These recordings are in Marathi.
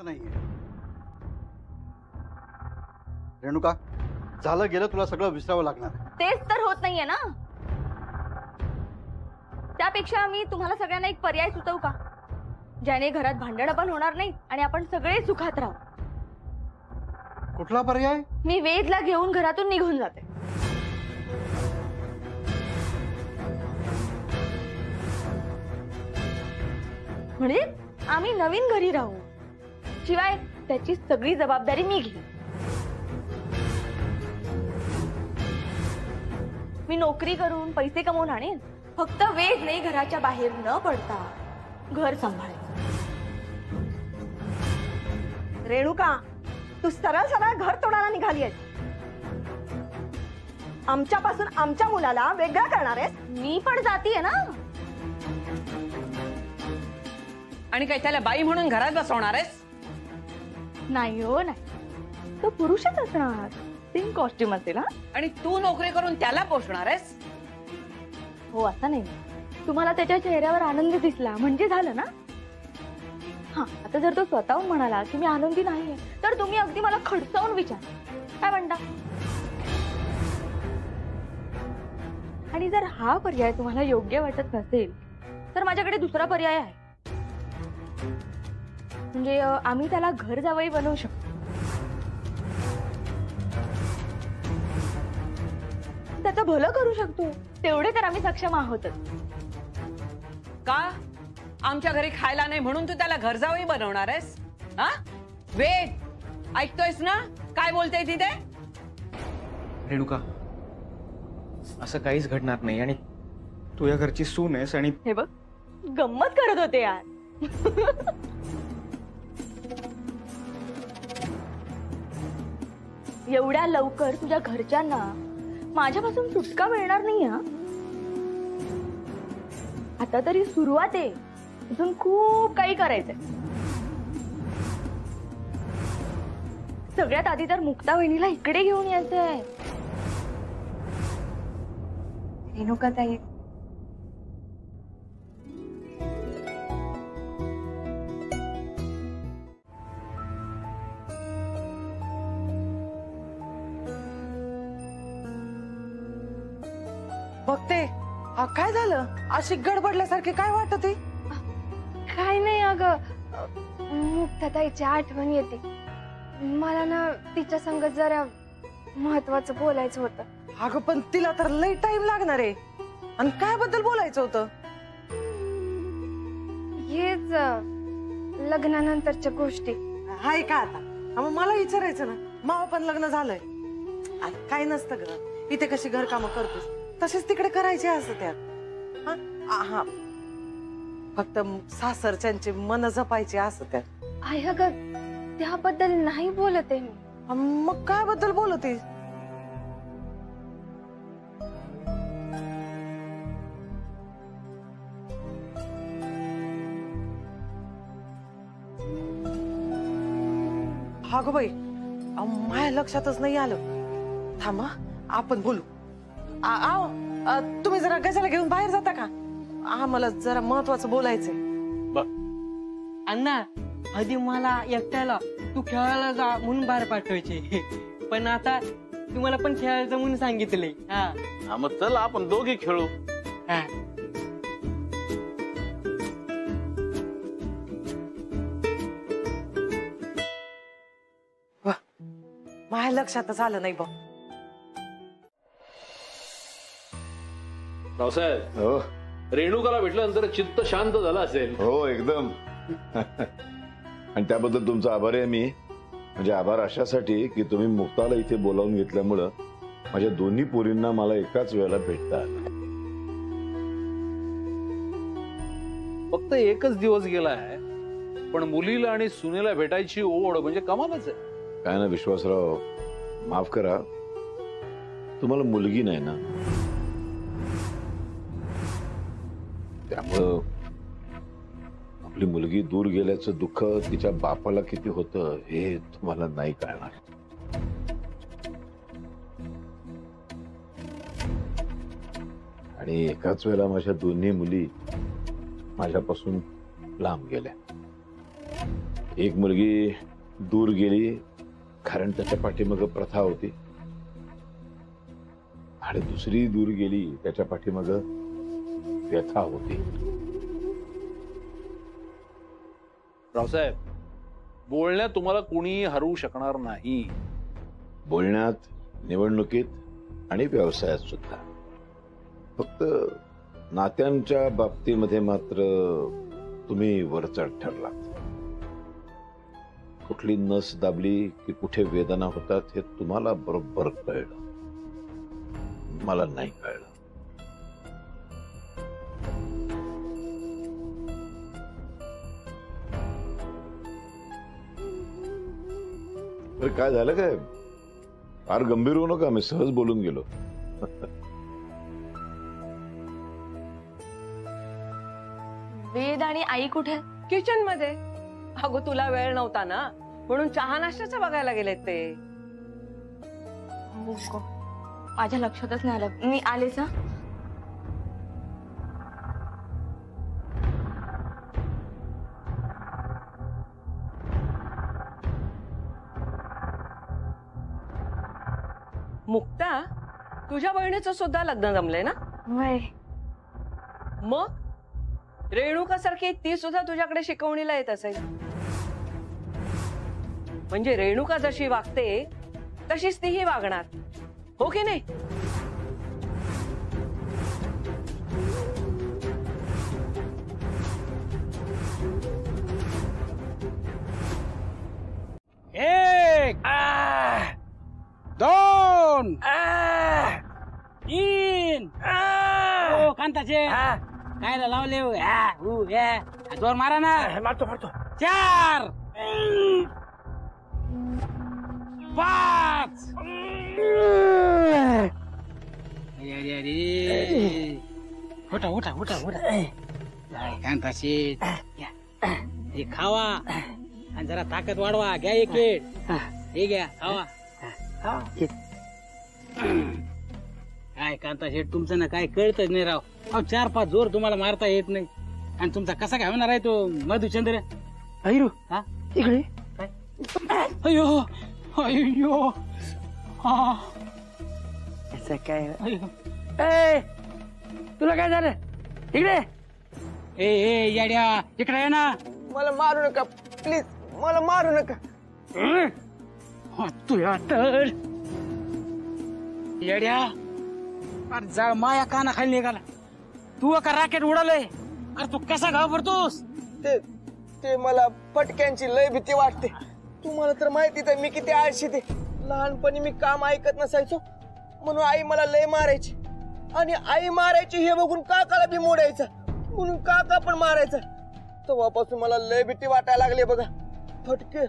नाहीये रेणुका, झालं गेलं, तुला सगळं विसरावं लागणार. तेच तर होत नाहीये ना. त्यापेक्षा मी तुम्हाला सगळ्यांना एक पर्याय सुचवू का, ज्याने घरात भांडणं पण होणार नाही आणि आपण सगळे सुखात राहू. कुठला पर्याय? मी वेदला घेऊन घरातून निघून जाते. म्हणजे आम्ही नवीन घरी राहू, शिवाय त्याची सगळी जबाबदारी मी घेईन. मी नोकरी करून पैसे कमवून आणेन, फक्त वेदने घराच्या बाहेर न पडता घर सांभाळेल. रेणुका, तू सरळ सरळ घर तोडायला निघाली आहेस. आमच्यापासून आमच्या मुलाला वेगळं करणार आहेस. मी पण जातीये ना. आणि काय त्याला बाई म्हणून घरात बसवणार आहेस? नाही हो, नाही. तो पुरुषच असणार, सेम कॉस्ट्युम असेल. हा, आणि तू नोकरी करून त्याला पोषणार आहेस? हो, असं नाही. तुम्हाला त्याच्या चेहऱ्यावर आनंद दिसला म्हणजे झालं ना. हा, आता जर तो स्वतःहून म्हणाला की मी आनंदी नाहीये, तर तुम्ही अगदी मला खडसावून विचार, काय म्हणता? आणि जर हा पर्याय तुम्हाला योग्य वाटत नसेल, तर माझ्याकडे दुसरा पर्याय आहे. म्हणजे आम्ही त्याला घर जावई बनवू शकतो. त्याचं भलं करू शकतो, तेवढे तर आम्ही सक्षम आहोतच. का? आमच्या घरी खायला नाही म्हणून तू त्याला घर जावई बनवणार आहेस? हा वेद, ऐकतोयस ना काय बोलतेय तिथे? रेणुका, असं काहीच घडणार नाही आणि तू या घरची सून आहेस. आणि हे बघ, गंमत करत होते यार. एवढ्या लवकर तुझ्या घरच्यांना माझ्यापासून सुटका मिळणार नाही. हा, आता तरी सुरुवात आहे, अजून खूप काही करायचंय. सगळ्यात आधी तर मुक्ता वहिनीला इकडे घेऊन यायचंय. रेणुका ताई, बघते काय झालं? अशी गडबडल्यासारखी काय वाटते? काय नाही अगं, मुक्ताताईची आठवण येते मला ना. तिच्या संग जरा महत्वाचं बोलायचं होतं. अगं पण तिला तर लई टाइम लागणार आहे. आणि काय बद्दल बोलायचं होतं? हेच लग्नानंतरच्या गोष्टी. हाय का आता? मग मला विचारायचं ना, माव पण लग्न झालंय. काय नसतं ग, इथे कशी घर कामं करतोस तसेच तिकडे करायचे असं त्यात. हा, फक्त सासरच्यांचे मन जपायचे असं त्यात. आहे अगं, त्याबद्दल नाही बोलत आहे मी. मग काय बद्दल बोलते? हा गो बाई, माझ्या लक्षातच नाही आलं. थांबा, आपण बोलू. तुम्ही जरा गजाला घेऊन बाहेर जाता का? आम्हाला जरा महत्वाचं बोलायचंय. अण्णा, आधी मला एकट्याला तू खेळायला जा म्हणून बाहेर पाठवायचे, पण आता तुम्हाला पण खेळायचं म्हणून सांगितलंय. हा, मग चल आपण दोघे खेळू. हा. माझ्या लक्षातच आलं नाही बघ. रावसाहेब, हो रेणुकाला भेटल्यानंतर चित्त शांत झालं असेल. हो एकदम. आणि त्याबद्दल तुमचा आभारी आहे मी. म्हणजे आभार अशासाठी की तुम्ही मुक्ताला इथे बोलावून घेतल्यामुळं माझ्या दोन्ही पोरींना मला एकाच वेळेला भेटता आलं. फक्त एकच दिवस गेलाय, पण मुलीला आणि सुनेला भेटायची ओढ म्हणजे कमालच आहे. काय ना विश्वासराव, माफ करा, तुम्हाला मुलगी नाही ना, त्यामुळं आपली मुलगी दूर गेल्याचं दुःख तिच्या बापाला किती होतं हे तुम्हाला नाही कळणार. आणि एकाच वेळेला माझ्या दोन्ही मुली माझ्यापासून लांब गेल्या. एक मुलगी दूर गेली कारण त्याच्या पाठीमाग प्रथा होती आणि दुसरी दूर गेली त्याच्या पाठीमाग व्यथा होती. रावसाहेब, बोलण्यात तुम्हाला कोणीही हरवू शकणार नाही. बोलण्यात, निवडणुकीत आणि व्यवसायात सुद्धा. फक्त नात्यांच्या बाबतीमध्ये मात्र तुम्ही वरचढ ठरलात. कुठली नस दाबली की कुठे वेदना होतात हे तुम्हाला बरोबर कळलं, मला नाही कळलं. काय झालं काय? फार गंभीर होऊ नका, मी सहज बोलून गेलो. वेद आणि आई कुठे? किचन मध्ये. अगो तुला वेळ नव्हता ना म्हणून चहा नाश्त्याचं बघायला गेलेत ते. माझ्या लक्षातच नाही आलं. मी आलेच हा. मुक्ता, तुझ्या बहिणीचं सुद्धा लग्न जमलंय ना? वय. मग रेणुका सारखी ती सुद्धा तुझ्याकडे शिकवणीला येत असेल. म्हणजे रेणुका जशी वागते तशीच तीही वागणार, हो की नाही? एक, दोन, तीन. ओ कांताचे काय लावले जोर मारा ना. मारतो मारतो. 4, 5. उठा उठा उठा उठा. कांताचे हे खावा आणि जरा ताकद वाढवा. घ्या एक प्लेट. हे घ्या खावा. काय कांता शेठ, तुमचं ना काय कळतच नाही राव. अहो 4-5 जोर तुम्हाला मारता येत नाही आणि तुमचा कसा काय होणार आहे तो मधुचंद्र? अहिरू हा इकडे काय? अयो अयो हा काय? ए तुला काय झालं? इकडे ए याड्या इकडे आहे ना. मला मारू नका प्लीज, मला मारू नका. तुया तर येड्या जाळ माया काना खाली निघाला. तू का रॉकेट उडालय? अरे तू कसा घाबरतोस? ते मला पटक्यांची लय भीती वाटते. तुम्हाला तर माहितीच आहे मी किती आळशी ते. लहानपणी मी काम ऐकत नसायचो म्हणून आई मला लय मारायची आणि आई मारायची हे बघून काकाला बी मोडायचा म्हणून काका पण मारायचा. तेव्हापासून मला लय भीती वाटायला लागली बघा. फटके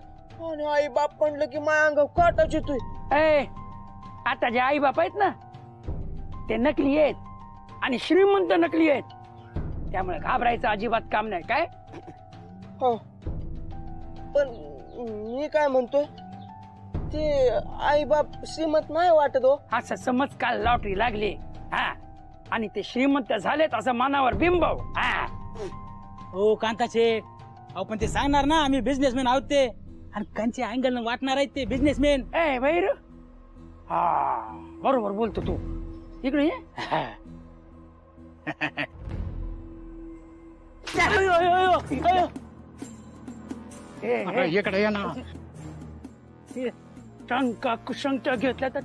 आणि आई बाप म्हणलं की माझ्या अंगावर काटाच येतोय. आता जे आई बाप आहेत ना ते नकली आहेत आणि श्रीमंत नकली आहेत, त्यामुळे घाबरायचं अजिबात काम नाही. काय हो पण मी काय म्हणतोय ते आई बाप श्रीमंत नाही वाटत हो. असं समज काल लॉटरी लागली हा आणि ते श्रीमंत झालेत असं मनावर बिंबव. हो कांताचे, अहो पण ते सांगणार ना आम्ही बिझनेसमॅन आहोत ते, आणि कंचे अँगल वाटणार आहेत ते बिझनेसमॅन. ए भैर हा बरोबर बोलतो तू. इकडे ये. इकडे ये ना. टंका कुशंका घेतला तर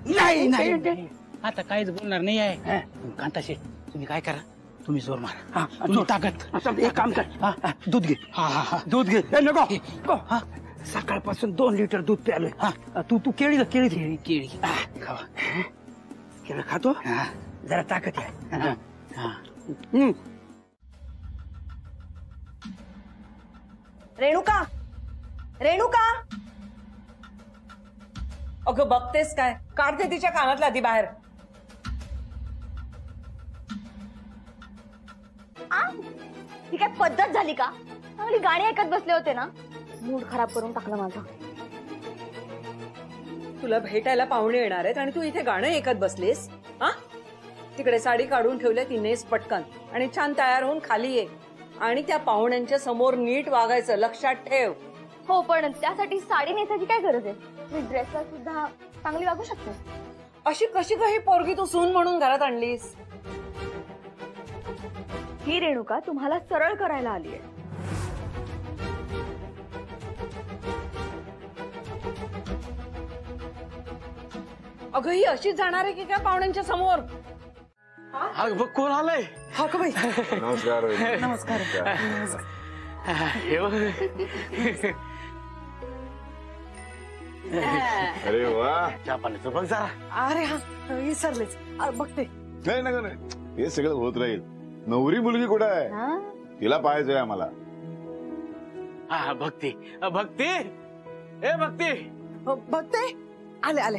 नाही नाही आता काहीच बोलणार नाही आहे. कांताशे तुम्ही काय करा, तुम्ही जोर मारा. तुम्ही ताकद एक काम कर, दूध घे. हा दूध घे. नको सकाळपासून 2 लिटर दूध प्यालोय. तू केळी केळी केळी खावा. केळं खातो जरा ताकद आहे. रेणुका, रेणुका. अगं बघतेस काय? काढते तिच्या कानातला आधी बाहेर. ही काय पद्धत झाली का? चांगली गाणी ऐकत बसले होते ना, मूड खराब करून टाकलं माझा. तुला भेटायला पाहुणे येणार आहेत आणि तू इथे गाणं ऐकत बसलीस? हा तिकडे साडी काढून ठेवले ती नेस पटकन आणि छान तयार होऊन खाली ये आणि त्या पाहुण्यांच्या समोर नीट वागायचं, लक्षात ठेव. हो, पण त्यासाठी साडी नेसायची काय गरज आहे? मी ड्रेसला सुद्धा चांगली वागू शकते. अशी कशी काही पोरगी तू सून म्हणून घरात आणलीस? ही रेणुका तुम्हाला सरळ करायला आली आहे. अगं ही अशीच जाणार आहे की काय पाहुण्यांच्या समोर? अगं बघ कोण आलंय. हा का बाई? नमस्कार वहिनी. नमस्कार. हे बघ. अरे वा. चहा पाण्याचं बघ जरा. अरे हा विसरलेच. बघते. नाही नका नाही, हे सगळं होत राहील. नवरी मुलगी कुठं आहे? तिला पाहायचंय आम्हाला. हा भक्ती भक्ती ए भक्ती. बघते. आले आले.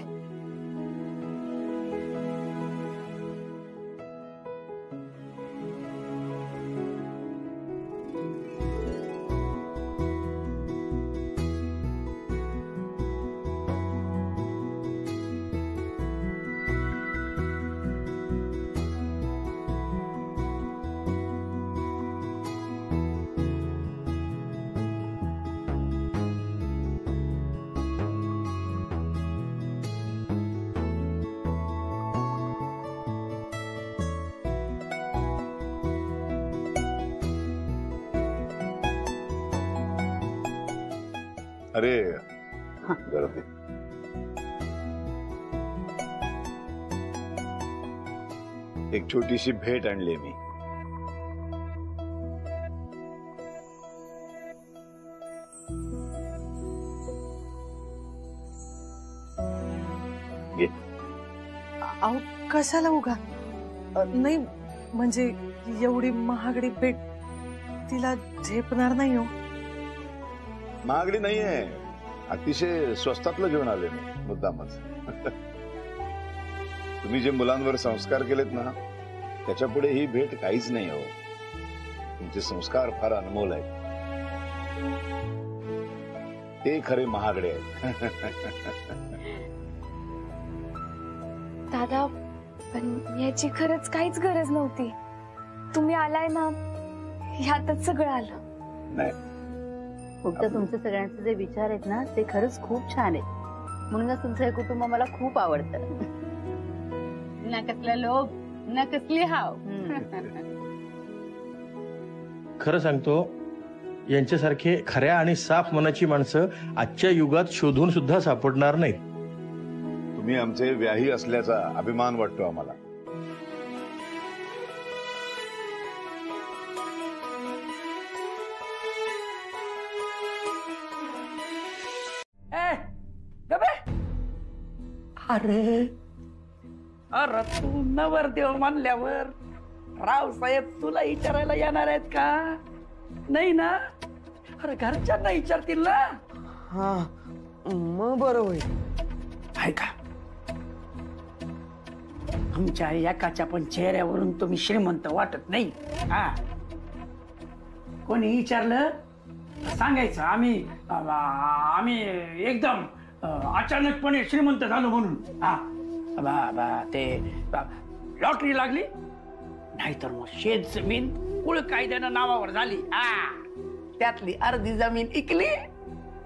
अरे जरा ते. एक छोटीशी भेट आणली मी. घे. अहो कशाला उगा? नाही म्हणजे एवढी महागडी भेट तिला झेपणार नाही हो. महागडी नाहीये, अतिशय स्वस्तातलं घेऊन आले मी मुद्दामच. तुम्ही जे मुलांवर संस्कार केलेत ना, त्याच्या पुढे ही भेट काहीच नाही हो. तुमचे संस्कार फार अनमोल आहेत, ते खरे महागडे आहेत. दादा, पण याची खरंच काहीच गरज नव्हती. तुम्ही आलाय ना, ह्यातच सगळं आलं. नाही, फक्त तुमचे सगळ्यांचे जे विचार आहेत ना, ते खरंच खूप छान आहेत. म्हणूनच तुमचं हे कुटुंब मला खूप आवडतं. ना कसला लोभ, ना कसली हाव. खरं सांगतो, यांच्यासारखे खऱ्या आणि साफ मनाची माणसं आजच्या युगात शोधून सुद्धा सापडणार नाहीत. तुम्ही आमचे व्याही असल्याचा अभिमान वाटतो आम्हाला. अरे तू नवरदेव मानल्यावर रावसाहेब तुला विचारायला येणार आहेत का? नाही ना? अरे घरच्यांना विचारतील ना. हा मग बरं होईल. ऐका, आमच्या एकाच्या पण चेहऱ्यावरून तुम्ही श्रीमंत वाटत नाही. हा, कोणी विचारलं सांगायचं आम्ही एकदम अचानकपणे श्रीमंत झालो म्हणून. हा ते लॉटरी लागली, नाहीतर मग शेत जमीन कुळ कायद्यानं नावावर झाली. हा, त्यातली अर्धी जमीन इकली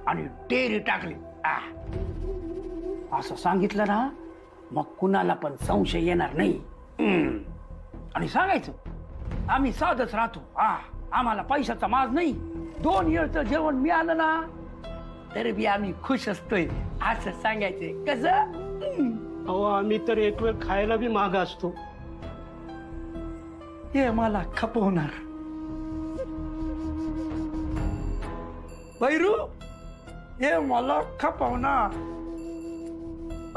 आणि डेअरी टाकली. असं सांगितलं ना, मग कुणाला पण संशय येणार नाही. आणि सांगायचं आम्ही साधच राहतो. आम्हाला पैशाचा माज नाही. 2 वेळचं जेवण मिळालं ना तरी बी आम्ही खुश असतोय, असं सांगायचंय. कसं? अहो आम्ही तर एक वेळ खायला बी माग असतो. हे मला खपवणार. बैरू, हे मला खपवणार.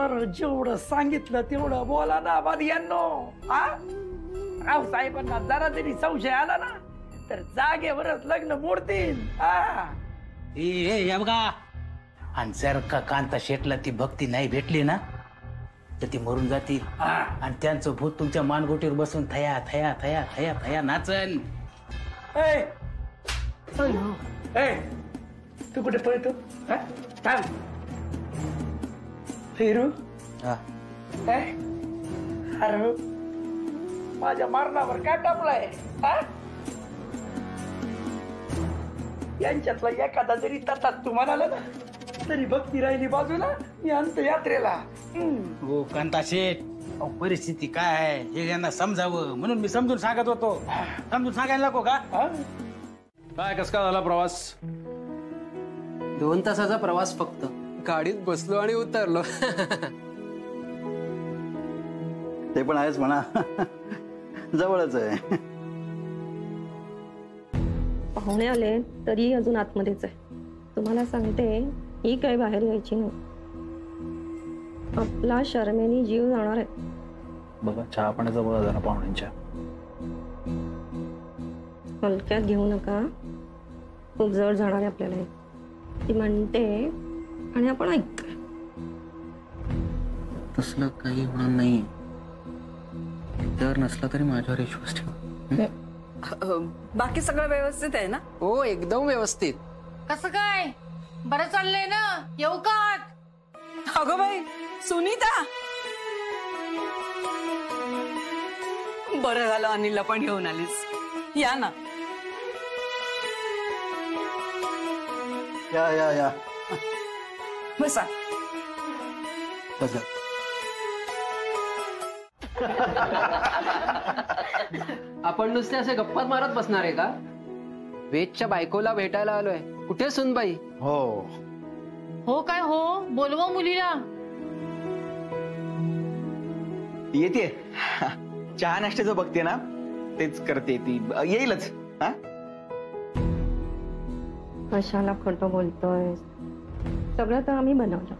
अरे जेवढं सांगितलं तेवढं बोला ना बादियांनो. रावसाहेबांना जरा जरी संशय आला ना तर जागेवरच लग्न मोडतील. ए बघा, आणि जर का कांता शेटला ती भक्ती नाही भेटली ना तर ती मरून जातील. आणि त्यांचं भूत तुमच्या मानगोटीवर बसून थया थया थया थया थया नाचन. तू कुठे पळतो? फेरू, अरे माझ्या मरणावर काय टापलाय? यांच्यातला एखादा जरी तसाच तुम्हाला आला ना तरी भक्ती राहिली बाजूला मी आणतो यात्रेला. हो कांता शेठ, अहो, परिस्थिती काय आहे हे यांना समजावं म्हणून मी समजून सांगत होतो. समजून सांगायला नको का? काय कस काय झाला प्रवास? 2 तासाचा प्रवास फक्त. गाडीत बसलो आणि उतरलो. ते पण आहेच म्हणा. जवळच आहे. पाहुणे आले तरी अजून आतमध्येच आहे. तुम्हाला सांगते ही काही बाहेर यायची नाही. आपला शर्मेनी जीव जाणार आहे. बघा चहा पाण्याचा बघा जरा पाहुण्यांच्या. हलक्यात घेऊ नका, खूप जड जाणार आहे आपल्याला. ती म्हणते आणि आपण ऐकतोय. तसलं काही होणार नाही. तर नसला तरी माझ्यावर विश्वास ठेव. बाकी सगळं व्यवस्थित आहे ना? हो एकदम व्यवस्थित. कसं काय? बरं चाललंय ना? येऊ का? अगं बाई सुनीता, बरं झालं अनिलला पण घेऊन आलीस. या ना. या या या बसा. बसा. आपण नुसते असे गप्पात मारत बसणार आहे का? वेदच्या बायकोला भेटायला आलोय. कुठे सुनबाई? हो हो काय हो? बोलवा मुलीला. येते. चहा नाश्त्याचं बघते ना तेच करते ती. येईलच. हा कशाला खोटं बोलतोय? सगळं तर आम्ही बनवलं,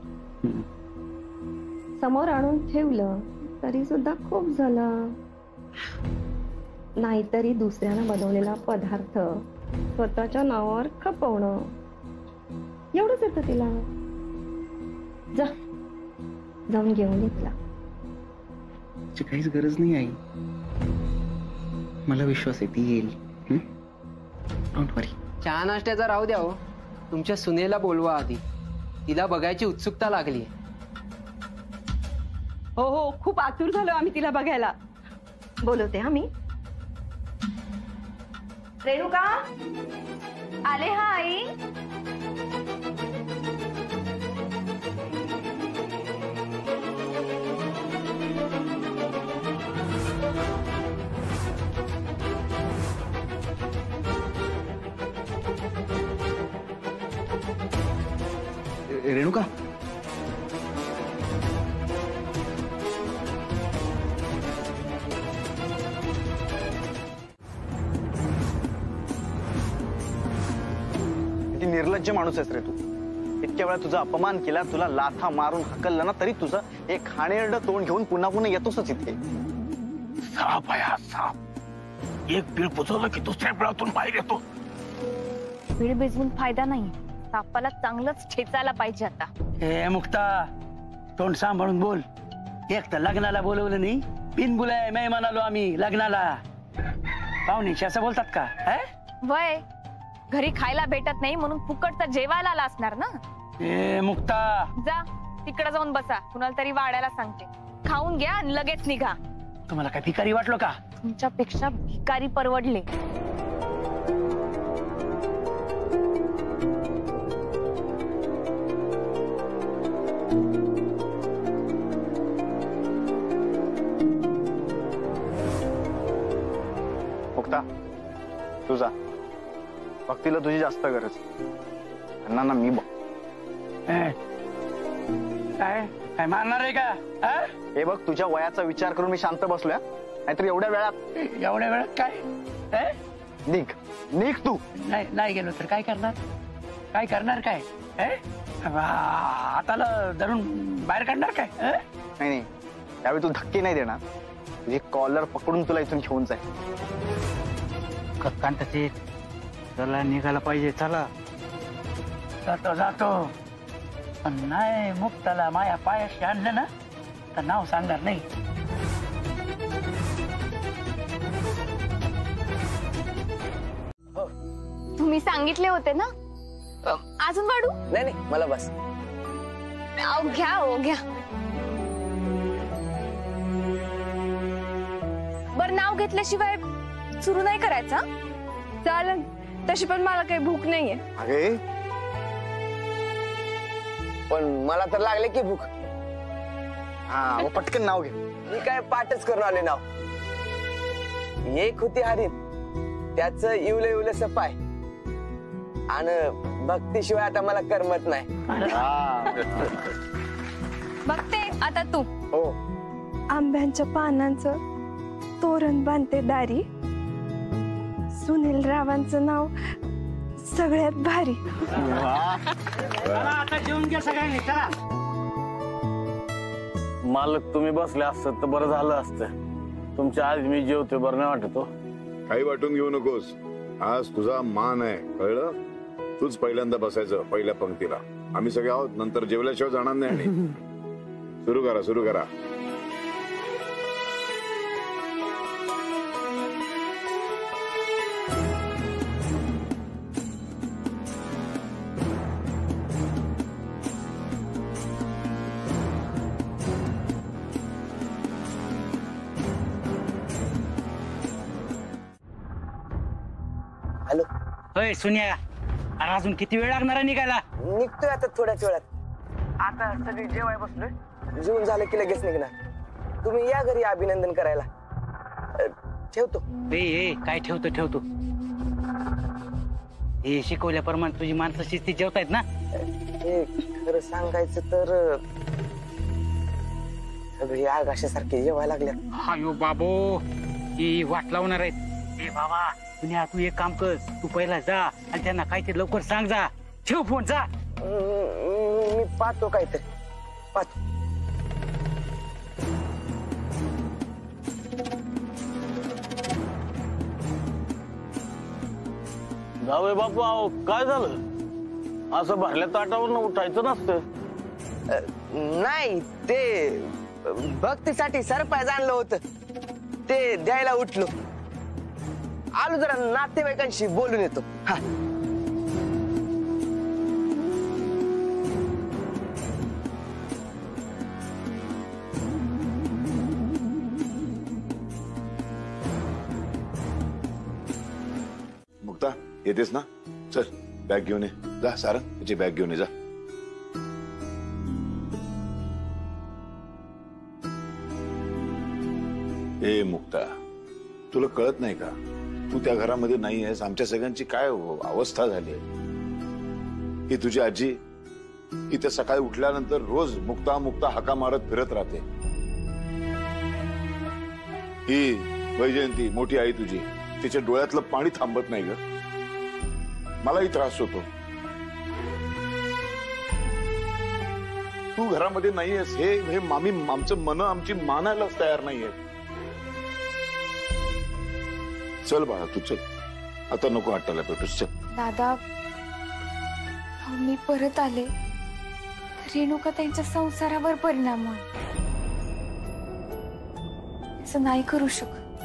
समोर आणून ठेवलं तरी सुद्धा खूप झालं. नाहीतरी दुसऱ्यानं बनवलेला पदार्थ स्वतःच्या नावावर खपवणं एवढंच येतं तिला. जा जाऊन घेऊन घेतला. काहीच गरज नाही आई. मला विश्वास आहे ती येईल. डोंट वरी. चहा नाश्त्याचा राहू द्या हो. तुमच्या सुनेला बोलवा आधी. तिला बघायची उत्सुकता लागली. हो हो, खूप आतुर झालो आम्ही तिला बघायला. बोलवते आम्ही. रेणुका आले. हा आई. रेणुका, किती निर्लज्ज माणूस आहेस रे तू. इतक्या वेळा तुझा अपमान केला, तुला लाथा मारून हकललं ना तरी तुझं एक खाणेरडं तोंड घेऊन पुन्हा पुन्हा येतोसच इथे. साप आहे हा साप. एक बीळ पुचवलं की दुसऱ्या बिळातून बाहेर येतो. बीळ भिजवून फायदा नाही. सापाला चांगलंच ठेचायला पाहिजे आता. ए मुक्ता, तोंड सांभाळून बोल. एक तर लग्नाला बोलवलं नाही, बिन बुलाय मेहमान आलो आम्ही लग्नाला. पाहुण्याशी असं बोलतात का? वय घरी खायला भेटत नाही म्हणून फुकटचं जेवायला आला असणार ना. ए मुक्ता, जा तिकडे जाऊन बसा. कुणाला तरी वाढायला सांगते. खाऊन घ्या आणि लगेच निघा. तुम्हाला काय भिकारी वाटलो का? तुमच्यापेक्षा भिकारी परवडले. मुक्ता तू जा. भक्तीला तुझी जास्त गरज. त्यांना ना मी बघ. काय काय मारणार आहे का? हे बघ, तुझ्या वयाचा विचार करून मी शांत बसलोय. नाहीतर एवढ्या वेळात काय निघ निघ तू. नाही गेलो तर काय करणार? काय करणार? काय हाताला धरून बाहेर काढणार काय? नाही त्यावेळी तू धक्के नाही देणार. तुझी कॉलर पकडून तुला इथून घेऊन जाईल. कांताचे चला निघायला पाहिजे. चला. जातो पण नाही मुक्ताला माया पायाशी आणलं ना तर नाव सांगणार नाही. तुम्ही सांगितले होते ना. अजून वाढू? नाही मला बस. घ्या. बर नाव घेतल्याशिवाय सुरू नाही करायचं. चालन तशी पण मला काही भूक नाहीये. अगे पण मला तर लागले की भूक. हा मग पटकन नाव घे. मी काय पाठच करून आले नाव. एक होती हरीण, त्याच इवले इवले सपाय आणि भक्तीशिवाय आता मला करमत नाही. बघते आता तू. हो. आंब्यांच्या पानांचं तोरण बांधते दारी, सुनील रावांचं नाव सगळ्यात भारी. आता जेवून घ्या सगळ्यांनी, चला. मालक तुम्ही बसले असत तर बरं झालं असतं. तुमच्या आज मी जेवते, बरं नाही वाटत. काही वाटून घेऊ नकोस, आज तुझा मान आहे, कळलं? तूच पहिल्यांदा बसायचं पहिल्या पंक्तीला. आम्ही सगळे आहोत, नंतर जेवल्याशिवाय जाणार नाही. आणि सुरू करा, सुरू करा. हॅलो. होय सुनिया, अरे अजून किती वेळ लागणार आहे निघायला? निघतोय आता थोड्याच वेळात. आता सगळी जेवाय बसलोय, जेवून झालं की लगेच निघणार. तुम्ही या घरी अभिनंदन करायला. ठेवतो. काय ठेवतो? हे शिकवल्याप्रमाणे तुझी माणसं शिस्तीत जेवतायत ना? हे खरं सांगायचं तर सगळी आगाशासारखी जेवायला लागल्यात. हायो बाबो, ही वाट लावणार आहेत. ए बाबा सुनिया, तू एक काम कर, तू पहिला जा आणि त्यांना काहीतरी लवकर सांग. जा, ठेव फोन, जा. मी पाहतो काहीतरी, पाहतो. जावे बापू, अहो काय झालं? असं भरल्या ताटावरनं उठायचं नसतं. नाही, ते भक्तीसाठी सरप्राईज आणलं होतं, ते द्यायला उठलो. आलो जरा नातेवाईकांशी बोलून येतो. हा. मुक्ता, येतेस ना? चल बॅग घेऊन ये. जा सारंग, त्याची बॅग घेऊन ये, जा. ए मुक्ता, तुला कळत नाही का? तू त्या घरामध्ये नाही आहेस. आमच्या सगळ्यांची काय अवस्था झाली आहे. ही तुझी आजी, ही तर सकाळी उठल्यानंतर रोज मुक्ता मुक्ता हाका मारत फिरत राहते. ही वैजयंती, मोठी आई तुझी, तिच्या डोळ्यातलं पाणी थांबत नाही ग. मलाही त्रास होतो. तू घरामध्ये नाहीयेस हे मामी, आमचं मन आमची मानायलाच तयार नाहीये. चल बाळा, तू चल. आता नको हट्टाला पेटूस, चल. दादा, मी परत आले, रेणुका त्यांच्या संसारावर परिणाम होईल. असं नाही करू शकत.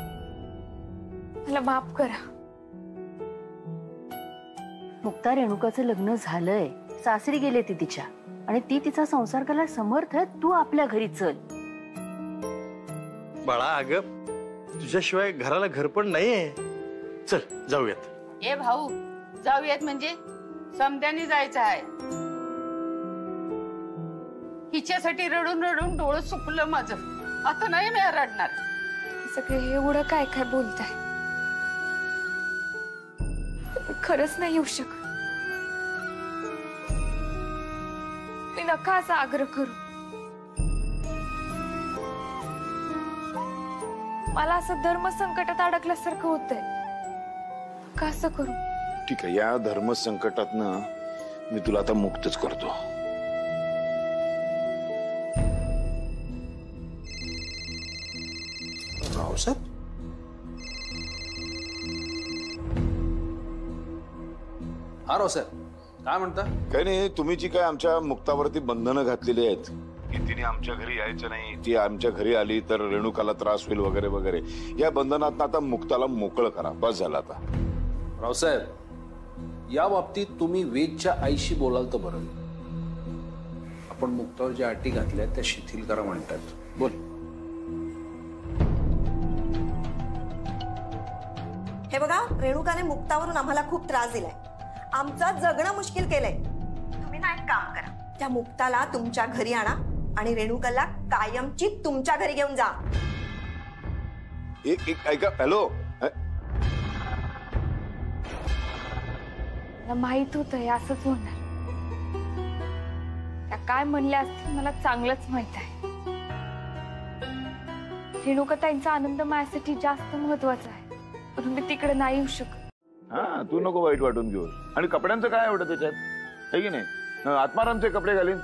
मला माफ करा. मुक्ता, रेणुकाचं लग्न झालंय, सासरी गेले ती तिच्या, आणि ती तिचा संसार करायला समर्थ आहे. तू आपल्या घरी चल. बाळा, अगं तुझ्याशिवाय घराला घर पण नाहीये. चल जाऊयात. ए भाऊ, जाऊयात म्हणजे समद्यानी जायचं आहे. हिच्यासाठी रडून रडून डोळं सुकलं माझं. आता नाही मी रडणार. सगळे एवढं काय काय बोलताय? खरंच नाही येऊ शकत. मी नका असा आग्रह करू. मला असं धर्म संकटात अडकल्यासारखं होतंय. का असं करू? ठीक आहे, या धर्म संकटातनं मी तुला आता मुक्तच करतो. रावसाहेब, हा रावसाहेब, काय म्हणता? काही नाही, तुम्ही जी काय आमच्या मुक्तावरती बंधनं घातलेली आहेत की तिने आमच्या घरी यायचं नाही, ती आमच्या घरी आली तर रेणुकाला त्रास होईल वगैरे वगैरे, या बंधनात आता मुक्ताला मोकळं करा. बस झालं आता. रावसाहेब, या बाबतीत तुम्ही वेदच्या आईशी बोलाल तर बरं. आपण मुक्तावर ज्या अटी घातल्या त्या शिथिल करा म्हणतात. बोल. हे बघा, रेणुकाने मुक्तावरून आम्हाला खूप त्रास दिलाय, आमचं जगणं मुश्किल केलंय. तुम्ही ना एक काम करा, त्या मुक्ताला तुमच्या घरी आणा आणि रेणुकाला कायमची तुमच्या घरी घेऊन जा. एक ऐका, हॅलो. मला माहित होतं हे असंच होणार. त्या काय म्हणल्या असतील मला चांगलंच माहित आहे. रेणुकाताईंचा आनंद माझ्यासाठी जास्त महत्वाचा आहे, म्हणून मी तिकडे नाही येऊ शकत. हा, तू नको वाईट वाटून घेऊ. आणि कपड्यांचं काय एवढं त्याच्यात, आहे की नाही? आत्मारामचे कपडे घालीन.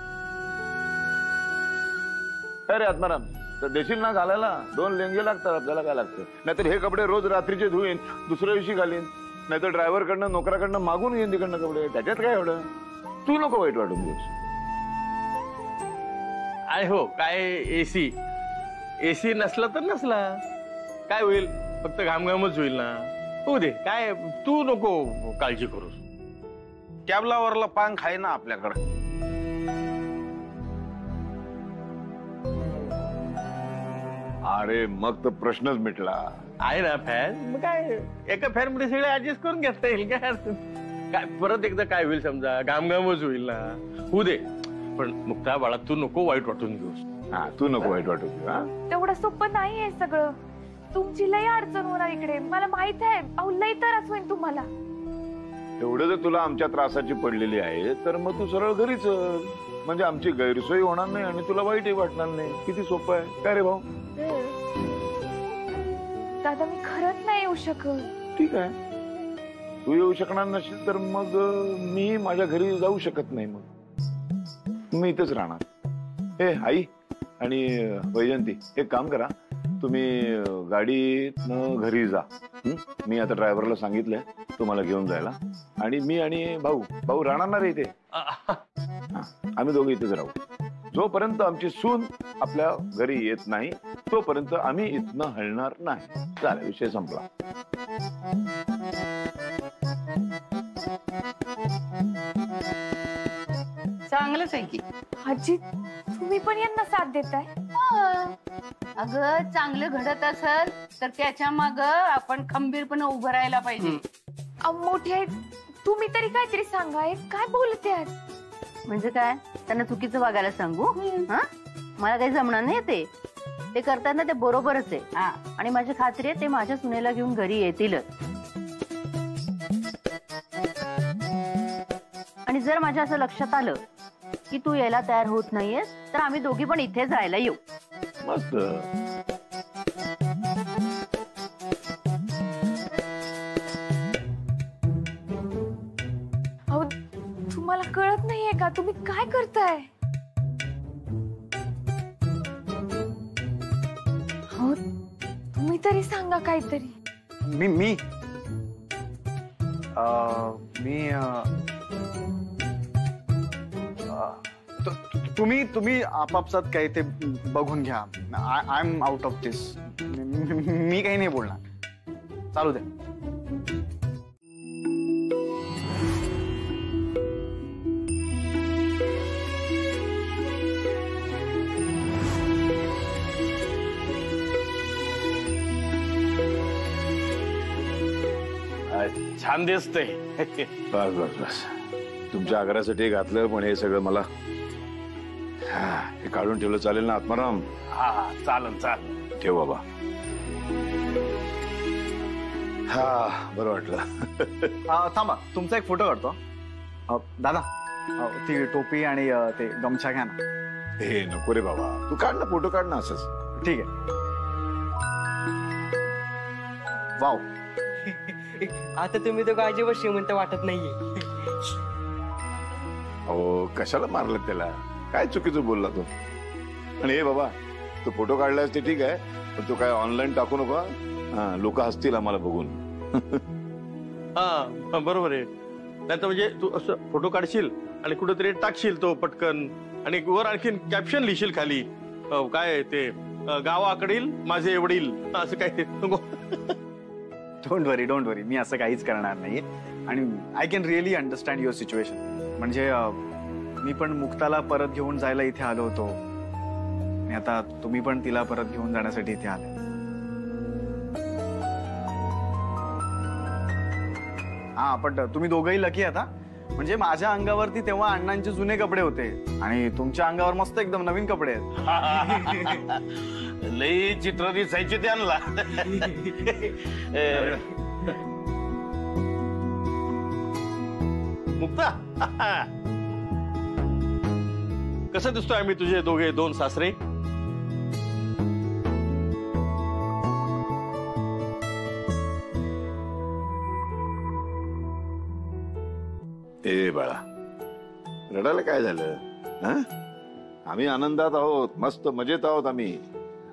काय रे आत्माराम, तर देशील ना घालायला? 2 लेंगे लागतात आपल्याला, काय लागतं? नाहीतर हे कपडे रोज रात्रीचे धुईन, दुसऱ्या दिवशी घालीन, नाहीतर ड्रायव्हरकडनं नोकराकडनं मागून येईन तिकडनं कपडे. त्याच्यात काय एवढं? तू नको वाईट वाटून घेऊस. आहे हो, काय एसी नसला तर नसला, काय होईल? फक्त घामघामच होईल ना. हो दे, काय तू नको काळजी करूस. कॅबलावरला पान खाय ना आपल्याकडे. अरे मग तर प्रश्नच मिटला. आहे ना फॅन, मग काय एका फॅन मध्ये सगळे ऍडजस्ट करून घेता येईल. काय परत एकदा काय होईल समजा, घामघामच होईल ना. होऊ दे. पण मुक्ता बाळा, तू नको वाईट वाटून घेऊस. हा, तू नको वाईट वाटून घेऊ. तेवढं सोपं नाही हे सगळं. तुमची लई अडचण होणार इकडे, मला माहित आहे. अहो, लई त्रास होईल तुम्हाला. एवढं जर तुला आमच्या त्रासाची पडलेली आहे तर मग तू सरळ घरी चल, म्हणजे आमची गैरसोय होणार नाही आणि तुला वाईटही वाटणार नाही. किती सोपं आहे, काय रे भाऊ? दादा, मी खरंच नाही येऊ शकत. ठीक आहे, तू येऊ शकणार नसेल तर मग मी माझ्या घरी जाऊ शकत नाही. मग मी इथेच राहणार. हे आई आणि वैजंती, एक काम करा, तुम्ही गाडीतनं घरी जा. मी आता ड्रायव्हरला सांगितलंय तुम्हाला घेऊन जायला. आणि मी आणि भाऊ राहणार इथे. आम्ही दोघे इथेच राहू. जोपर्यंत आमची सून आपल्या घरी येत नाही तोपर्यंत आम्ही इथनं हलणार नाही. चालेल, विषय संपला. चांगलंच आहे की. आजी, तुम्ही पण यांना साथ देताय? अगं, चांगलं घडत असेल तर त्याच्या माग आपण खंबीरपणे उभं राहायला पाहिजे. मोठे आहेत तुम्ही, तरी काहीतरी सांगा. काय बोलते आज? म्हणजे काय, त्यांना चुकीचं वागायला सांगू? हा, मला काही जमणार नाही. ते करतात ना, ते बरोबरच आहे. आणि माझी खात्री आहे ते माझ्या सुनेला घेऊन घरी येतीलच. आणि जर माझ्या असं लक्षात आलं की तू यायला तयार होत नाहीयेस तर आम्ही दोघी पण इथेच राहायला येऊ. मस्त. अहो, तुम्हाला कळत नाहीये का तुम्ही काय करताय? हो, तुम्ही तरी सांगा काहीतरी. तुम्ही आपापसात काही ते बघून घ्या. आय एम आउट ऑफ दिस. मी काही नाही बोलणार. चालू द्या. छान दिसतंय. बस बस बस, तुमच्या आग्रहासाठी घातलं, पण हे सगळं मला हे काढून ठेवलं चालेल ना आत्माराम? हा, चालेल. ठेव बाबा. हा, बरं वाटलं. थांबा, तुमचा एक फोटो काढतो. दादा, ती टोपी आणि ते गमछा घ्या ना. हे नको रे बाबा, तू काढ ना, फोटो काढ ना असंच. ठीक आहे. वाव, आता तुम्ही तो गाजीवर श्रीमंत वाटत नाहीये. अहो, कशाला मारलं त्याला? काय चुकीचं बोलला तो? आणि हे बाबा, तो फोटो काढलास ते ठीक आहे, पण तो काय ऑनलाईन टाकू नको. हा, लोक हसतील आम्हाला बघून. हा, बरोबर आहे. नाही तर म्हणजे तू असं फोटो काढशील आणि कुठेतरी टाकशील तो पटकन, आणि वर आणखीन कॅप्शन लिहिशील खाली, काय ते गावाकडील माझे वडील, असं काय ते. डोंट वरी, मी असं काहीच करणार नाही. आणि I can really understand your situation. म्हणजे मी पण मुक्ताला परत घेऊन जायला इथे आलो होतो, आणि आता तुम्ही पण तिला परत घेऊन जाण्यासाठी इथे आले. हा पण तुम्ही दोघंही लकी आता. म्हणजे माझ्या अंगावरती तेव्हा अण्णांचे जुने कपडे होते आणि तुमच्या अंगावर मस्त एकदम नवीन कपडे आहेत. लई चित्र दिसायचे त्यांना. मुक्ता, कसं दिसतोय आम्ही तुझे दोघे दोन सासरे? ए बाळा, रडायला काय झालं? आम्ही आनंदात आहोत, मस्त मजेत आहोत आम्ही.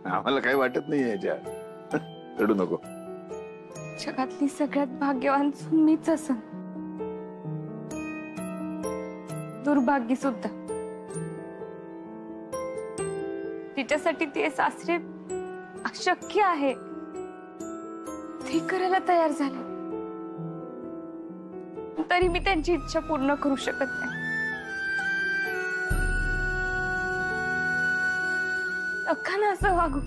आम्हाला काही वाटत नाही याच्यात. रडू नको. जगातली सगळ्यात भाग्यवान सून मीच असन, दुर्भाग्य सुद्धा. तिच्यासाठी ते सासरे अशक्य आहे ते करायला तयार झाले, तरी मी त्यांची इच्छा पूर्ण करू शकत नाही. नका ना असं वागू,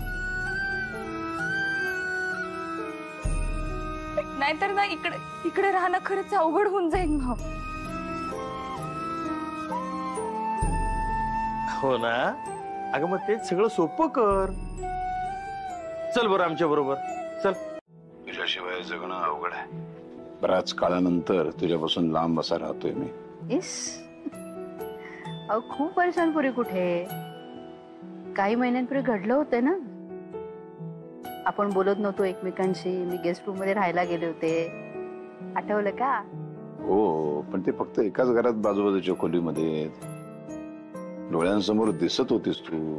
नाहीतर ना इकडे राहणं खरंच अवघड होऊन जाईल भाऊ. हो ना. अगं मग ते सगळं सोपं कर. चल बरं आमच्या बरोबर चल. तुझ्याशिवाय जगणं अवघड आहे. बऱ्याच काळानंतर तुझ्यापासून लांब असा राहतोय मी. अहो खूप वर्षांपूर्वी कुठे, काही महिन्यांपूर्वी घडलं होतं ना. आपण बोलत नव्हतो एकमेकांशी. मी गेस्ट रूम मध्ये राहायला गेले होते, आठवलं का? हो, पण ते फक्त एकाच घरात बाजूबाजूच्या खोलीमध्ये. डोळ्यांसमोर दिसत होतीस तू.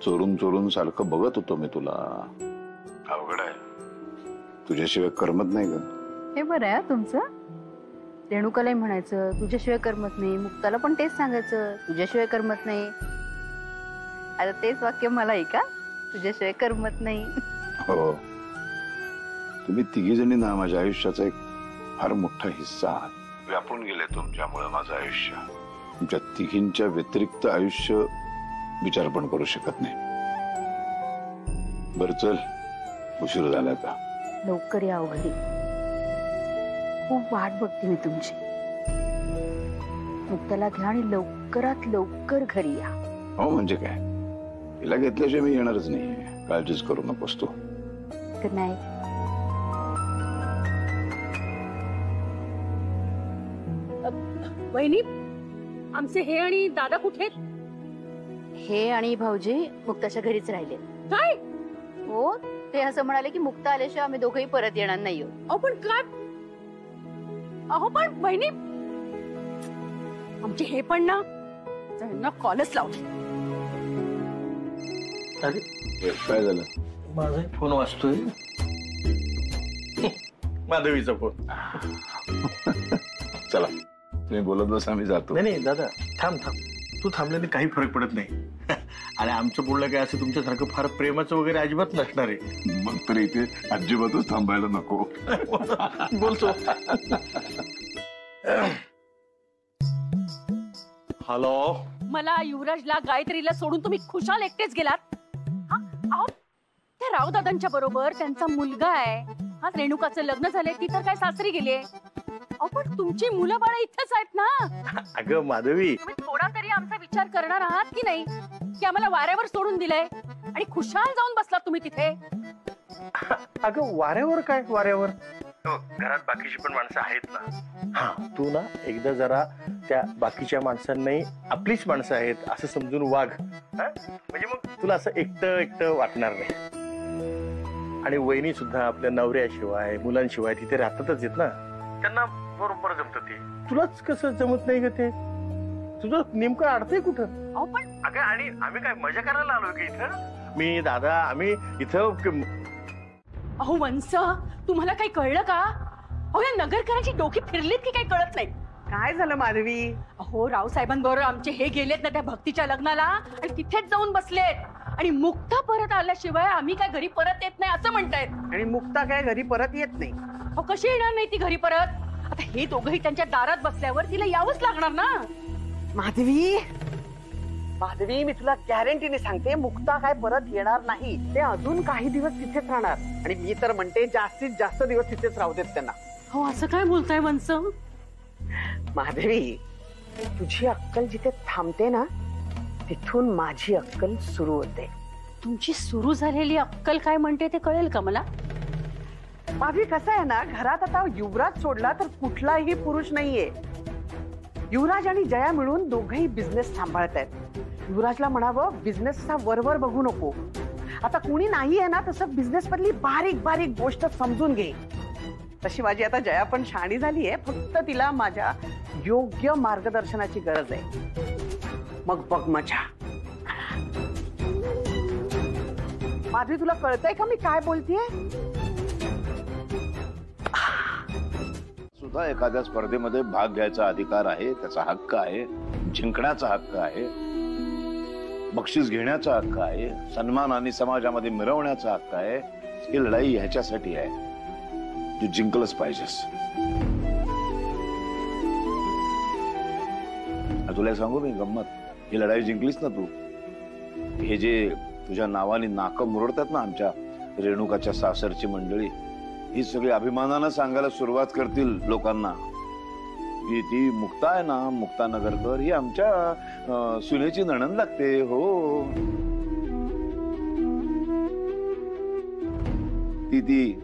चोरून चोरून सारखं बघत होतो मी तुला. अवघड आहे. तुझ्याशिवाय करमत नाही ग. हे बरं आहे तुमचं. रेणुकालाही म्हणायचं तुझ्याशिवाय करमत नाही, मुक्ताला पण तेच सांगायचं तुझ्याशिवाय करमत नाही. आता तेच वाक्य मलाही का, तुझ्याशिवाय करमत नाही. हो, तुम्ही तिघी जणी ना माझ्या आयुष्याचा एक फार मोठा हिस्सा आहात. व्यापून गेले तुमच्यामुळे माझं आयुष्य. तुमच्या तिघींच्या व्यतिरिक्त आयुष्य विचार पण करू शकत नाही. बर चल, उशीर झाला आता. लवकर या घरी, खूप वाट बघते मी तुमची. मुक्ताला घ्या आणि लवकरात लवकर घरी या. हो म्हणजे काय, तिला घेतल्याशिवाय मी येणारच नाही. काळजीच करू नकोस तू. Good night. वहिनी, आमचे हे आणि दादा कुठे? हे आणि भाऊजी मुक्ताच्या घरीच राहिले. काय? हो, ते असं म्हणाले की मुक्ता आल्याशिवाय आम्ही दोघंही परत येणार नाही. अहो पण काय? अहो पण वहिनी, आमचे हे पण ना त्यांना कॉलच लावले. काय झालं? माझा फोन वाजतोय. माधवीचा फोन. चला तुम्ही बोलत बस, आम्ही जातो. नाही दादा, थांब. तू थांबल्याने काही फरक पडत नाही. आणि आमचं बोलणं काय असं तुमच्यासारखं फार प्रेमाचं वगैरे अजिबात नसणार आहे. मग तर इथे अजिबातच थांबायला नको. बोलतो. हॅलो. मला, युवराजला, गायत्रीला सोडून तुम्ही खुशाल एकटेच गेलात. अहो, त्या रावदादांच्या बरोबर त्यांचा मुलगा आहे. हा, रेणुकाचं लग्न झाले, ती तर काय सासरी गेलीये. अहो पण तुमची मुलं बाळ इथेच आहेत ना. अगं माधवी, तुम्ही थोडा तरी आमचा विचार करणार आहात की नाही, की आम्हाला वाऱ्यावर सोडून दिलंय आणि खुशाल जाऊन बसलात तुम्ही तिथे. अगं वाऱ्यावर काय वाऱ्यावर? घरात बाकीची पण माणसं आहेत ना. हा, तू ना एकदा जरा त्या बाकीच्या माणसांनाही आपलीच माणसं आहेत असं समजून वाघ. म्हणजे मग तुला असं एकटं एकटं वाटणार नाही. आणि वहिनी सुद्धा आपल्या नवऱ्याशिवाय मुलांशिवाय तिथे राहतातच येत ना. त्यांना बरोबर जमत ते. तुलाच कसं जमत नाही ग ते? तुझं नेमकं अडतंय कुठं? अगं, आणि आम्ही काय मजा करायला आलोय की इथं? मी दादा आम्ही इथं. अहो वंस, तुम्हाला काही कळलं का? अहो या नगरकरांची डोकी फिरलीत की काही कळत नाही. काय झालं माधवी? अहो रावसाहेबांबरोबर आमचे हे गेलेत ना त्या भक्तीच्या लग्नाला आणि तिथेच जाऊन बसलेत. आणि मुक्ता परत आल्याशिवाय आम्ही काय घरी परत येत नाही असं म्हणतायत. आणि मुक्ता काय घरी परत येत नाही? अहो कशी येणार नाही ती घरी परत? आता हे दोघंही त्यांच्या दारात बसल्यावर तिला यावंच लागणार ना. माधवी, मी तुला गॅरंटीने सांगते, मुक्ता काय परत येणार नाही. ते अजून काही दिवस तिथेच राहणार. आणि मी तर म्हणते जास्तीत जास्त दिवस तिथेच राहू देत त्यांना. हो असं काय बोलताय वंस? माधवी, तुझी अक्कल जिथे थांबते ना तिथून माझी अक्कल सुरू होते. तुमची सुरू झालेली अक्कल काय म्हणते ते कळेल का मला? माधवी, कसं आहे ना, घरात आता युवराज सोडला तर कुठलाही पुरुष नाहीये. युवराज आणि जया मिळून दोघेही बिझनेस सांभाळतायत. युवराजला म्हणावं बिझनेसचा वरवर बघू नको. आता कुणी नाही आहे ना तसं बिझनेस मधली बारीक बारीक गोष्ट समजून घे. तशी माझी आता जया पण शहाणी झाली आहे. फक्त तिला माझ्या योग्य मार्गदर्शनाची गरज आहे. मग बघ मजा. माधवी, तुला कळतंय का मी काय बोलतेय? सुद्धा एखाद्या स्पर्धेमध्ये भाग घ्यायचा अधिकार आहे, त्याचा हक्क आहे, जिंकण्याचा हक्क आहे, बक्षीस घेण्याचा हक्क आहे, सन्मान आणि समाजामध्ये मिरवण्याचा हक्क आहे. ही लढाई ह्याच्यासाठी आहे, तू जिंकलंच पाहिजेस. तुला सांगू मी गंमत, ही लढाई जिंकलीस ना तू, हे जे तुझ्या नावाने नाकं मुरडतात ना आमच्या रेणुकाच्या सासरची मंडळी, ही सगळी अभिमानानं सांगायला सुरुवात करतील लोकांना की ती मुक्ता आहे ना, मुक्ता नगरकर ही आमच्या सुनेची नणंद लागते. हो, ती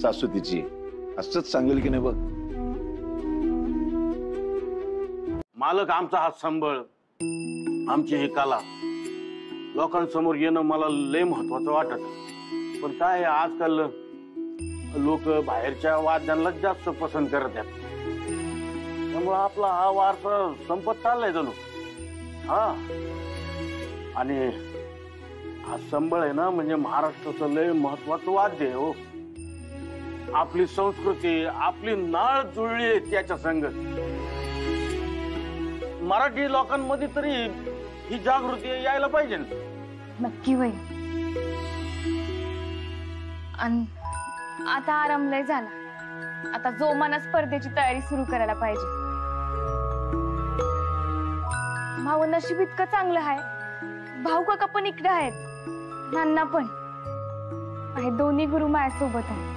सासू तिची असंच सांगेल की नाही बघ. मालक आमचा हात सांभाळ, आमची ही कला लोकांसमोर येणं मला लय महत्वाचं वाटत. पण काय आजकाल लोक बाहेरच्या वाद्यांना जास्त पसंत करत आहेत, त्यामुळे आपला हा वारसा संपत चाललाय जणू. हा, आणि हा संबळ आहे ना म्हणजे महाराष्ट्राचं लय महत्वाचं वाद्य आहे. हो, आपली संस्कृती, आपली नाळ जुळली आहे त्याच्या संगत. मराठी लोकांमध्ये तरी ही जागृती यायला पाहिजे. नक्की वय. आता आराम लय झाला. आता जोमानं स्पर्धेची तयारी सुरू करायला पाहिजे. भाऊ नशीब इतकं चांगलं आहे, भाऊ काका पण इकडे आहेत, नाना पण आहे, दोन्ही गुरु माझ्यासोबत आहेत.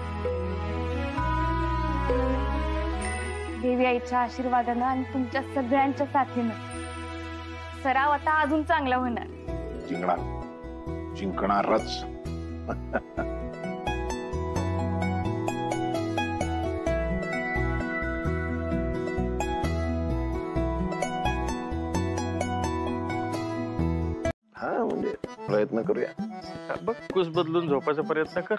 देवी आईच्या आशीर्वादानं आणि तुमच्या सगळ्यांच्या साथीनं सराव आता अजून चांगला होणार. जिंकणारच. हा, म्हणजे प्रयत्न करूया. बघ, कुस बदलून झोपायचा प्रयत्न कर.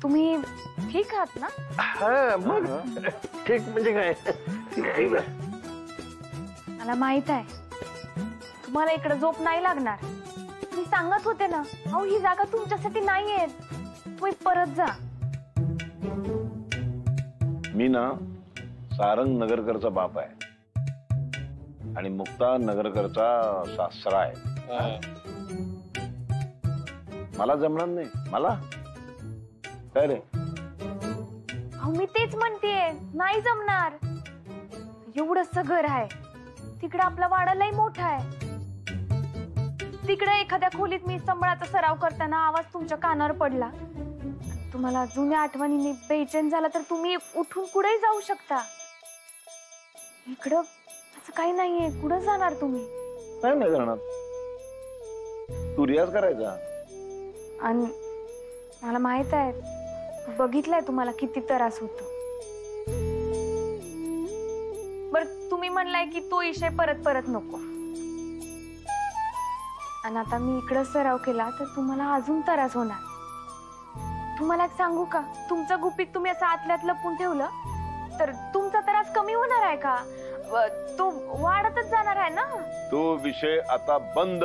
तुम्ही ठीक आहात ना? हा, मग ठीक म्हणजे काय? मला माहित आहे तुम्हाला इकडे झोप नाही लागणार. मी सांगत होते ना, अहो ही जागा तुमच्यासाठी नाहीये, तुम्ही परत जा. मी ना सारंग नगरकरचा बाप आहे आणि मुक्ता नगरकरचा सासरा आहे. मला जमणार नाही. मला काय रे? अहो मी तेच म्हणतेय, नाही जमणार. एवढंच घर आहे, तिकडे आपला वाडा लय मोठा आहे. तिकडे एखाद्या खोलीत मी संबळाचा सराव करताना आवाज तुमच्या कानावर पडला, तुम्हाला जुन्या आठवणींनी बेचैन झाला तर तुम्ही उठून कुठेही जाऊ शकता. इकडं असं काही नाहीये, कुठं जाणार तुम्ही? काय नाही जाणार, तू रियाज करायचा. आणि मला माहित आहे, बघितलंय तुम्हाला किती त्रास होतो. बर, तुम्ही म्हणलाय की तो विषय परत परत नको. आणि आता मी इकडं सराव केला तर तुम्हाला अजून त्रास होणार. तुम्हाला एक सांगू का, तुमचं गुपित तुम्ही असं आतल्यात लपून ठेवलं तर तुमचा त्रास कमी होणार आहे का? तो वाढतच जाणार आहे ना. तो विषय आता बंद.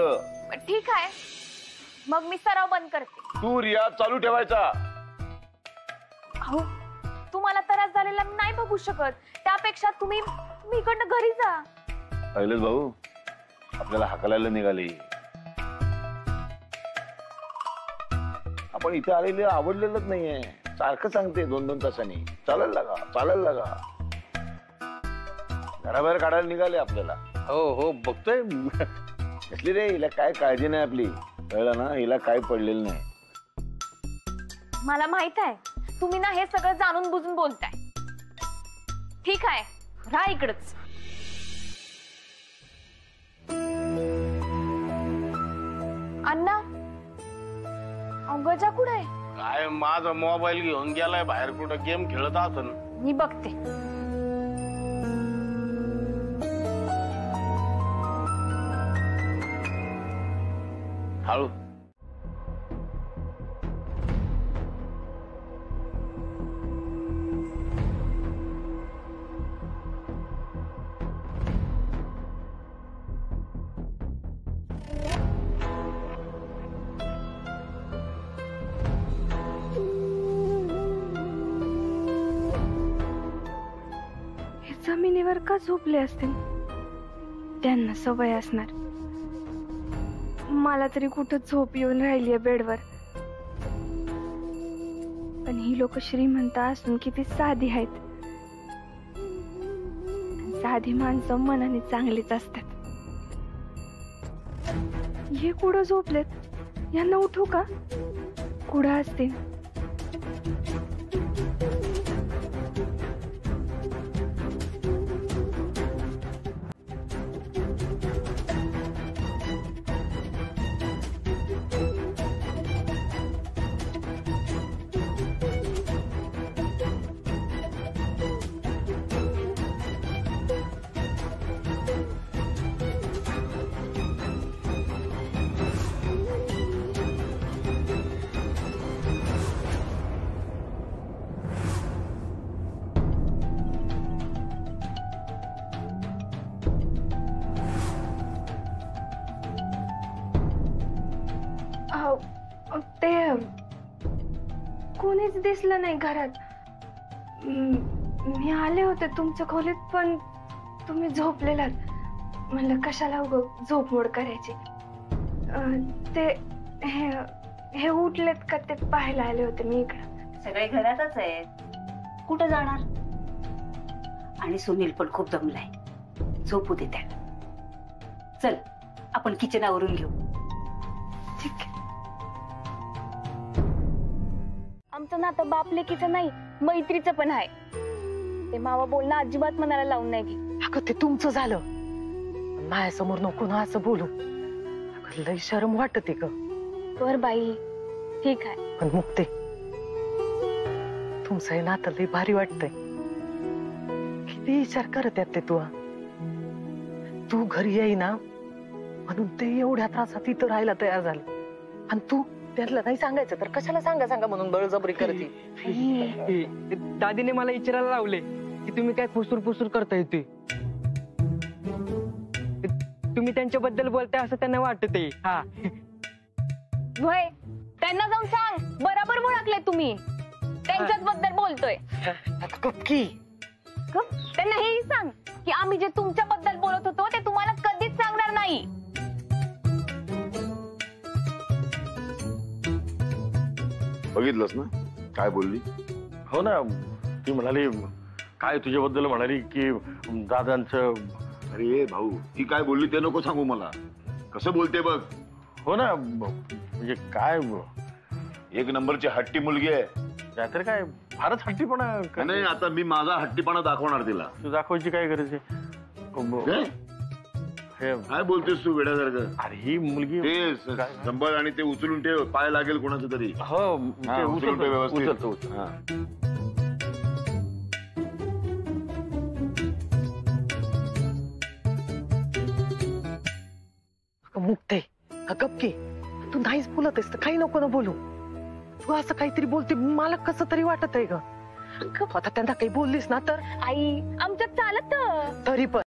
ठीक आहे, मग मी सराव बंद करते. तू रियाज चालू ठेवायचा. अहो, तुम्हाला त्रास झालेला मी नाही बघू शकत, त्यापेक्षा तुम्ही इकडनं घरी जा. पहिलेच भाऊ आपल्याला हाकलायला निघाली. आपण इथे आलेले आवडलेलंच नाहीये. सारखं सांगते 2-2 तासांनी चालायला लागा, चालायला लागा. घराबाहेर काढायला निघाले आपल्याला. हो हो, बघतोय. कसली रे, हिला काय काळजी नाही आपली, कळलं ना? हिला काय पडलेलं नाही. मला माहित आहे तुम्ही ना हे सगळं जाणून बुजून बोलताय. ठीक आहे, राहा इकडच. अण्णा, गजा कुठे आहे? काय माझा मोबाईल घेऊन गेलाय बाहेर, कुठं गेम खेळत असन. मी बघते. हळू. जमिनीवर का झोपले असतील? त्यांना सवय असणार. मला तरी कुठं झोप येऊन राहिली आहे बेडवर. पण ही लोक श्रीमंत असून किती साधी आहेत. साधी माणसं मनाने चांगलीच असतात. हे कुठं झोपलेत? यांना उठू का? कुठं असतील? ते कोणीच दिसलं नाही घरात. मी आले होते तुमच्या खोलीत, पण तुम्ही झोपलेलात. म्हणलं कशाला उगाच झोपमोड करायची. ते हे उठलेत का ते पाहायला आले होते मी इकडं. सगळे घरातच आहेत, कुठं जाणार? आणि सुनील पण खूप दमलाय, झोपू दे त्याला. चल आपण किचनावरून घेऊ. ठीक आहे. आमचं नातं बाप लेकीचं नाही, मैत्रीचं पण आहे. ते मावा बोलणं अजिबात मनाला लावून नाही घे. अगं ते तुमचं झालं, माझ्यासमोर नको ना असं बोलू. अगं लय शरम वाटते ग. बर बाई, ठीक आहे. पण मुक्ते, तुमचं हे नातं लय भारी वाटतंय. किती विचार करत आहेत ते तू घरी येई ना म्हणून ते एवढ्या त्रासात इथं राहायला तयार झालं. आणि तू त्याला नाही सांगायचं तर कशाला सांगा म्हणून बळजबरी करते. दादीने मला विचारायला लावले की तुम्ही काय फुसूर करताय. ते तुम्ही त्यांच्याबद्दल बोलताय असं त्यांना वाटतंय. हा होय, त्यांना जाऊन सांग बरोबर ओळखले तुम्ही, त्यांच्याच बद्दल बोलतोय. त्यांना हेही सांग की आम्ही जे तुमच्याबद्दल बोलत होतो ते तुम्हाला कधीच सांगणार नाही. बघितलंस ना काय बोलली? हो ना, ती म्हणाली काय तुझ्याबद्दल म्हणाली की दादांचं. अरे भाऊ, ती काय बोलली ते नको सांगू मला. कसं बोलते बघ. हो ना, म्हणजे काय एक नंबरची हट्टी मुलगी आहे. नाहीतर काय फारच हट्टीपणा. नाही, आता मी माझा हट्टीपणा दाखवणार तिला. तू दाखवायची काय गरज आहे? काय बोलतेस तू वेड्यासारखं? अरे ही मुलगी ते संभाळ आणि ते उचलून ठेव, पाय लागेल कोणाचं तरी. हो, उचलून ठेव व्यवस्थित. मुक्ते गप्पी, तू नाहीच बोलत आहेस तर काही नको ना बोलू. तू असं काहीतरी बोलते, मला कसं तरी वाटत आहे ग. आता त्यांना काही बोललीस ना तर आई आमच्यात चालत तरी पण